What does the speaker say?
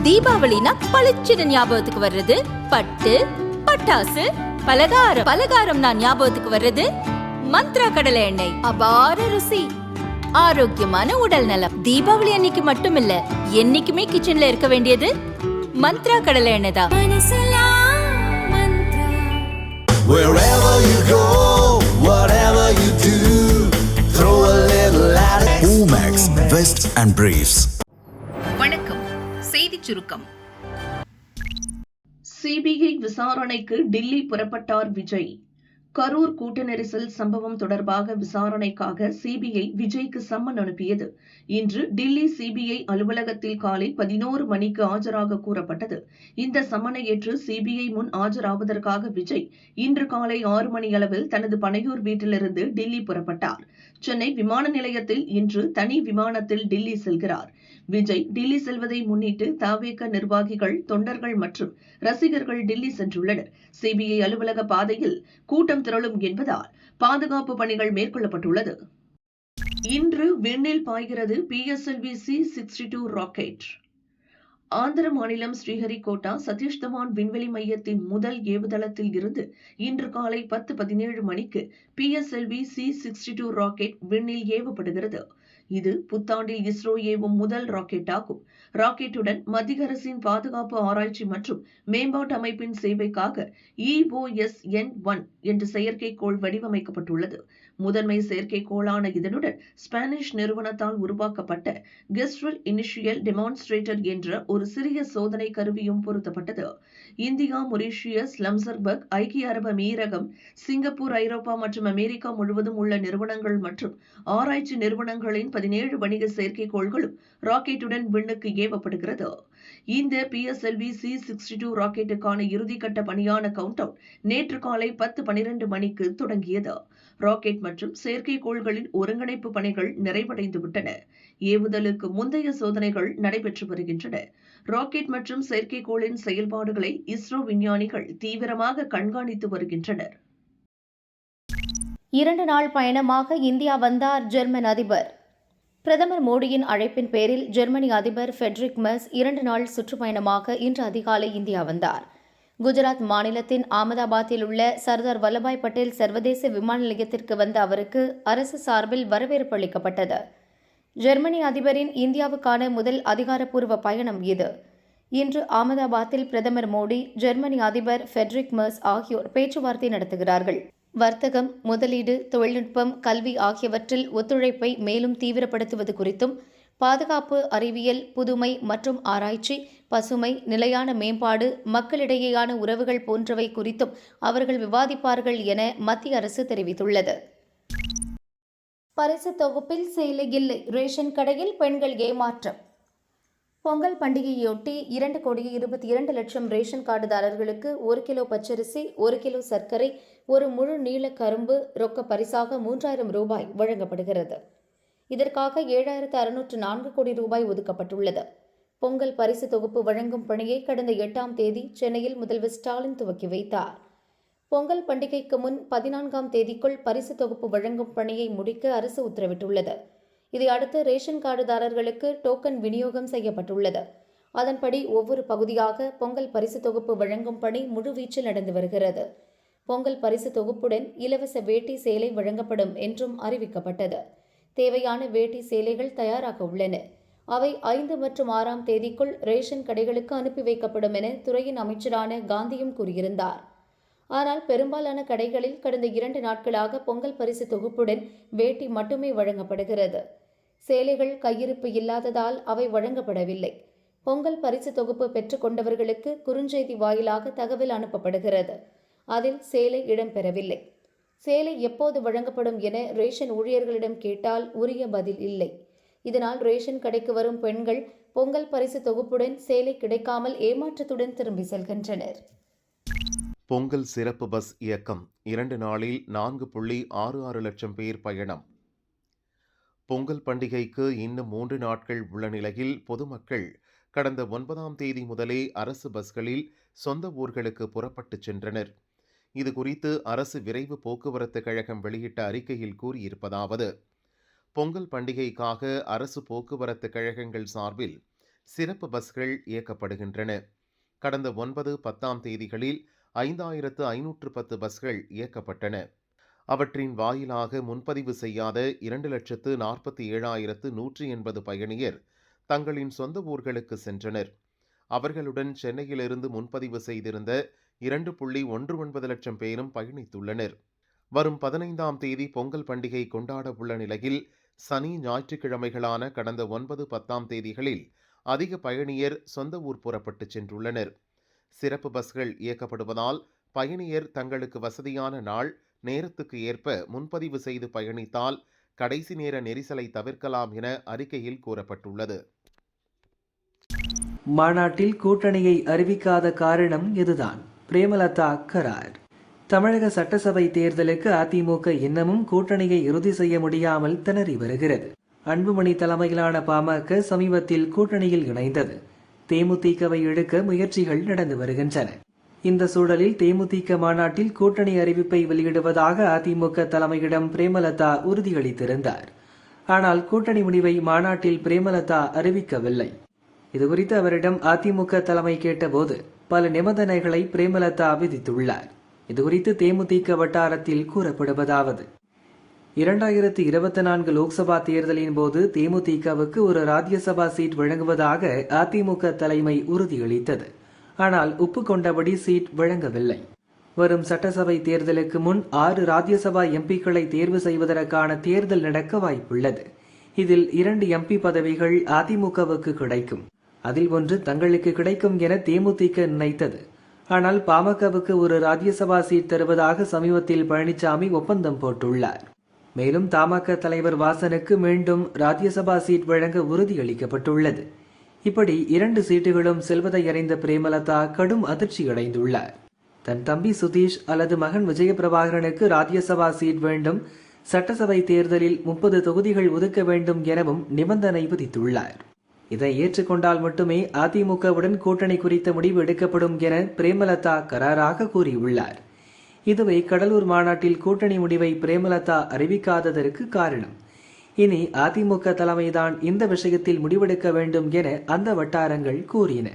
தீபாவளினா பளிச்சுன்னு ஞாபகத்துக்கு வர்றது பட்டு, பட்டாசு, பலகாரம். பலகாரம்னா ஞாபகத்துக்கு வர்றது மந்த்ரா கடலை எண்ணெய். அபார ருசி, ஆரோக்கியமான உடல் நலம். தீபாவளி அன்னைக்கு மட்டும் இல்ல, என்னைக்குமே கிச்சன்ல இருக்க வேண்டியது மந்த்ரா கடலை எண்ணெய் தான். Wherever you go, whatever you do, throw a little at it. Omax, Vest and Briefs. வணக்கம். செய்திச் சுருக்கம். சிபிஐ விசாரணைக்கு டில்லி புறப்பட்டார் விஜய். கரூர் கூட்ட நெரிசல் சம்பவம் தொடர்பாக விசாரணைக்காக சிபிஐ விஜய்க்கு சம்மன் அனுப்பியது. இன்று டில்லி சிபிஐ அலுவலகத்தில் காலை 11 மணிக்கு ஆஜராக கூறப்பட்டது. இந்த சம்மனை ஏற்று சிபிஐ முன் ஆஜராவதற்காக விஜய் இன்று காலை 6 மணியளவில் தனது பனையூர் வீட்டிலிருந்து டில்லி புறப்பட்டார். சென்னை விமான நிலையத்தில் இன்று தனி விமானத்தில் டில்லி செல்கிறார். விஜய் டில்லி செல்வதை முன்னிட்டு தவேக நிர்வாகிகள், தொண்டர்கள் மற்றும் ரசிகர்கள் டில்லி சென்றுள்ளனர். சிபிஐ அலுவலக பாதையில் கூட்டம் திரளும் என்பதால் பாதுகாப்பு பணிகள் மேற்கொள்ளப்பட்டுள்ளது. இன்று விண்ணில் பாய்கிறது PSLV C-62 ராக்கெட். ஆந்திர மாநிலம் ஸ்ரீஹரிகோட்டா சதீஷ் தவான் விண்வெளி மையத்தின் முதல் ஏவுதளத்தில் இருந்து இன்று காலை 10:17 மணிக்கு PSLV C-62 ராக்கெட் விண்ணில் ஏவப்படுகிறது. இது புத்தாண்டில் இஸ்ரோ ஏவும் முதல் ராக்கெட் ஆகும். ராக்கெட்டுடன் மத்திய அரசின் பாதுகாப்பு ஆராய்ச்சி மற்றும் மேம்பாட்டு அமைப்பின் சேவைக்காக EOSN-1 என்ற செயற்கைக்கோள் வடிவமைக்கப்பட்டுள்ளது. முதன்மை செயற்கைக்கோளான இதனுடன் ஸ்பானிஷ் நிறுவனத்தால் உருவாக்கப்பட்ட கெஸ்ட்ரல் இனிஷியல் டெமான்ஸ்ட்ரேட்டர் என்ற ஒரு சிறிய சோதனை கருவியும் பொருத்தப்பட்டது. இந்தியா, மொரீஷியஸ், லம்சர்பர்க், ஐக்கிய அரபு அமீரகம், சிங்கப்பூர், ஐரோப்பா மற்றும் அமெரிக்கா முழுவதும் உள்ள நிறுவனங்கள் மற்றும் ஆராய்ச்சி நிறுவனங்களின் 17 வணிக செயற்கைக்கோள்களும் ராக்கெட்டுடன் விண்ணுக்கு ஏவப்படுகிறது. இந்த PSLV C-62 ராக்கெட்டுக்கான இறுதிக்கட்ட பணியான கவுண்டவுன் நேற்று காலை 10:12 மணிக்கு தொடங்கியது. ராக்கெட் மற்றும் செயற்கைக்கோள்களின் ஒருங்கிணைப்பு பணிகள் நிறைவடைந்துவிட்டன. ஏவுதலுக்கு முந்தைய சோதனைகள் நடைபெற்று வருகின்றன. ராக்கெட் மற்றும் செயற்கைக்கோளின் செயல்பாடுகளை இஸ்ரோ விஞ்ஞானிகள் தீவிரமாக கண்காணித்து வருகின்றனர். 2 நாள் பயணமாக இந்தியா வந்தார் ஜெர்மன் அதிபர். பிரதமர் மோடியின் அழைப்பின் பேரில் ஜெர்மனி அதிபர் ஃபெட்ரிக் மெர்ஸ் 2 நாள் சுற்றுப்பயணமாக இன்று அதிகாலை இந்தியா வந்தார். குஜராத் மாநிலத்தின் ஆமதாபாத்தில் உள்ள சர்தார் வல்லபாய் பட்டேல் சர்வதேச விமான நிலையத்திற்கு வந்த அவருக்கு அரசு சார்பில் வரவேற்பு அளிக்கப்பட்டது. ஜெர்மனி அதிபரின் இந்தியாவுக்கான முதல் அதிகாரப்பூர்வ பயணம் இது. இன்று ஆமதாபாத்தில் பிரதமர் மோடி, ஜெர்மனி அதிபர் ஃபெட்ரிக் மெர்ஸ் ஆகியோர் பேச்சுவார்த்தை நடத்துகிறார்கள். வர்த்தகம், முதலீடு, தொழில்நுட்பம், கல்வி ஆகியவற்றில் ஒத்துழைப்பை மேலும் தீவிரப்படுத்துவது குறித்தும், பாதுகாப்பு, அறிவியல், புதுமை மற்றும் ஆராய்ச்சி, பசுமை, நிலையான மேம்பாடு, மக்களிடையேயான உறவுகள் போன்றவை குறித்தும் அவர்கள் விவாதிப்பார்கள் என மத்திய அரசு தெரிவித்துள்ளது. பரிசு தொகுப்பில் சேலை இல்லை, ரேஷன் கடையில் பெண்கள் ஏமாற்றம். பொங்கல் பண்டிகையொட்டி 2,22,00,000 ரேஷன் கார்டுதாரர்களுக்கு 1 கிலோ பச்சரிசி, 1 கிலோ சர்க்கரை, ஒரு முழு நீள கரும்பு ரொக்க பரிசாக 3,000 ரூபாய் வழங்கப்படுகிறது. இதற்காக 7,604 கோடி ரூபாய் ஒதுக்கப்பட்டுள்ளது. பொங்கல் பரிசு தொகுப்பு வழங்கும் பணியை கடந்த 8ஆம் தேதி சென்னையில் முதல்வர் ஸ்டாலின் துவக்கி வைத்தார். பொங்கல் பண்டிகைக்கு முன் 14ஆம் தேதிக்குள் பரிசு தொகுப்பு வழங்கும் பணியை முடிக்க அரசு உத்தரவிட்டுள்ளது. இதையடுத்து ரேஷன் கார்டுதாரர்களுக்கு டோக்கன் விநியோகம் செய்யப்பட்டுள்ளது. அதன்படி ஒவ்வொரு பகுதியாக பொங்கல் பரிசு தொகுப்பு வழங்கும் பணி முழுவீச்சில் நடந்து வருகிறது. பொங்கல் பரிசு தொகுப்புடன் இலவச வேட்டி, சேலை வழங்கப்படும் என்றும் அறிவிக்கப்பட்டது. தேவையான வேட்டி, சேலைகள் தயாராக உள்ளன. அவை 5 மற்றும் 6ஆம் தேதிக்குள் ரேஷன் கடைகளுக்கு அனுப்பி வைக்கப்படும் என துறையின் அமைச்சரான காந்தியும் கூறியிருந்தார். ஆனால் பெரும்பாலான கடைகளில் கடந்த 2 நாட்களாக பொங்கல் பரிசு தொகுப்புடன் வேட்டி மட்டுமே வழங்கப்படுகிறது. சேலைகள் கையிருப்பு இல்லாததால் அவை வழங்கப்படவில்லை. பொங்கல் பரிசு தொகுப்பு பெற்றுக் கொண்டவர்களுக்கு குறுஞ்செய்தி வாயிலாக தகவல் அனுப்பப்படுகிறது. அதில் சேலை இடம்பெறவில்லை. சேலை எப்போது வழங்கப்படும் என ரேஷன் ஊழியர்களிடம் கேட்டால் உரிய பதில் இல்லை. இதனால் ரேஷன் கடைக்கு வரும் பெண்கள் பொங்கல் பரிசு தொகுப்புடன் சேலை கிடைக்காமல் ஏமாற்றத்துடன் திரும்பி செல்கின்றனர். பொங்கல் சிறப்பு பஸ் இயக்கம் 2 நாளில் 4.66 லட்சம் பேர் பயணம். பொங்கல் பண்டிகைக்கு இன்னும் 3 நாட்கள் உள்ள நிலையில் பொதுமக்கள் கடந்த 9ஆம் தேதி முதலே அரசு பஸ்களில் சொந்த ஊர்களுக்கு புறப்பட்டு சென்றனர். இதுகுறித்து அரசு விரைவு போக்குவரத்து கழகம் வெளியிட்ட அறிக்கையில் கூறியிருப்பதாவது: பொங்கல் பண்டிகைக்காக அரசு போக்குவரத்து கழகங்கள் சார்பில் சிறப்பு பஸ்கள் இயக்கப்படுகின்றன. கடந்த 9, 10 தேதிகளில் 5510 பஸ்கள் இயக்கப்பட்டன. அவற்றின் வாயிலாக முன்பதிவு செய்யாத 2,47,180 பயணியர் தங்களின் சொந்த ஊர்களுக்கு சென்றனர். அவர்களுடன் சென்னையிலிருந்து முன்பதிவு செய்திருந்த 2.19 லட்சம் பேரும் பயணித்துள்ளனர். வரும் 15ஆம் தேதி பொங்கல் பண்டிகை கொண்டாட உள்ள நிலையில் சனி, ஞாயிற்றுக்கிழமைகளான கடந்த 9, 10 தேதிகளில் அதிக பயணியர் சொந்த ஊர் புறப்பட்டு சென்றுள்ளனர். சிறப்பு பஸ்கள் இயக்கப்படுவதால் பயணியர் தங்களுக்கு வசதியான நாள், நேரத்துக்கு ஏற்ப முன்பதிவு செய்து பயணித்தால் கடைசி நேர நெரிசலை தவிர்க்கலாம் என அறிக்கையில் கூறப்பட்டுள்ளது. மாநாட்டில் கூட்டணியை அறிவிக்காத காரணம் இதுதான். பிரேமலதா கரார். தமிழக சட்டசபை தேர்தலுக்கு அதிமுக இன்னமும் கூட்டணியை இறுதி செய்ய முடியாமல் திணறி வருகிறது. அன்புமணி தலைமையிலான பாமக சமீபத்தில் கூட்டணியில் இணைந்தது. தேமுதிகவை இழுக்க முயற்சிகள் நடந்து வருகின்றன. இந்த சூழலில் தேமுதிக மாநாட்டில் கூட்டணி அறிவிப்பை வெளியிடுவதாக அதிமுக தலைமையிடம் பிரேமலதா உறுதியளித்திருந்தார். ஆனால் கூட்டணி முடிவை மாநாட்டில் பிரேமலதா அறிவிக்கவில்லை. இதுகுறித்து அவரிடம் அதிமுக தலைமை கேட்டபோது பல நிபந்தனைகளை பிரேமலதா விதித்துள்ளார். இதுகுறித்து தேமுதிக வட்டாரத்தில் கூறப்படுவதாவது: 2024 லோக்சபா தேர்தலின் போது தேமுதிகவுக்கு ஒரு ராஜ்யசபா சீட் வழங்குவதாக அதிமுக தலைமை உறுதியளித்தது. ஆனால் ஒப்புக்கொண்டபடி சீட் வழங்கவில்லை. வரும் சட்டசபை தேர்தலுக்கு முன் 6 ராஜ்யசபா எம்பிக்களை தேர்வு செய்வதற்கான தேர்தல் நடக்க வாய்ப்புள்ளது. இதில் 2 எம்பி பதவிகள் அதிமுகவுக்கு கிடைக்கும். அதில் ஒன்று தங்களுக்கு கிடைக்கும் என தேமுதிக நினைத்தது. ஆனால் பாமகவுக்கு ஒரு ராஜ்யசபா சீட் தருவதாக சமீபத்தில் பழனிசாமி ஒப்பந்தம் போட்டுள்ளார். மேலும் தமாக தலைவர் வாசனுக்கு மீண்டும் ராஜ்யசபா சீட் வழங்க உறுதியளிக்கப்பட்டுள்ளது. இப்படி 2 சீட்டுகளும் செல்வதை அறிந்த பிரேமலதா கடும் அதிர்ச்சியடைந்துள்ளார். தன் தம்பி சுதீஷ் அல்லது மகன் விஜயபிரபாகரனுக்கு ராஜ்யசபா சீட் வேண்டும், சட்டசபை தேர்தலில் 30 தொகுதிகள் ஒதுக்க வேண்டும் எனவும் நிபந்தனை விதித்துள்ளார். இதை ஏற்றுக்கொண்டால் மட்டுமே அதிமுகவுடன் கூட்டணி குறித்த முடிவு எடுக்கப்படும் என பிரேமலதா கராராக கூறியுள்ளார். இதுவே கடலூர் மாநாட்டில் கூட்டணி முடிவை பிரேமலதா அறிவிக்காததற்கு காரணம். இனி அதிமுக தலைமைதான் இந்த விஷயத்தில் முடிவெடுக்க வேண்டும் என அந்த வட்டாரங்கள் கூறின.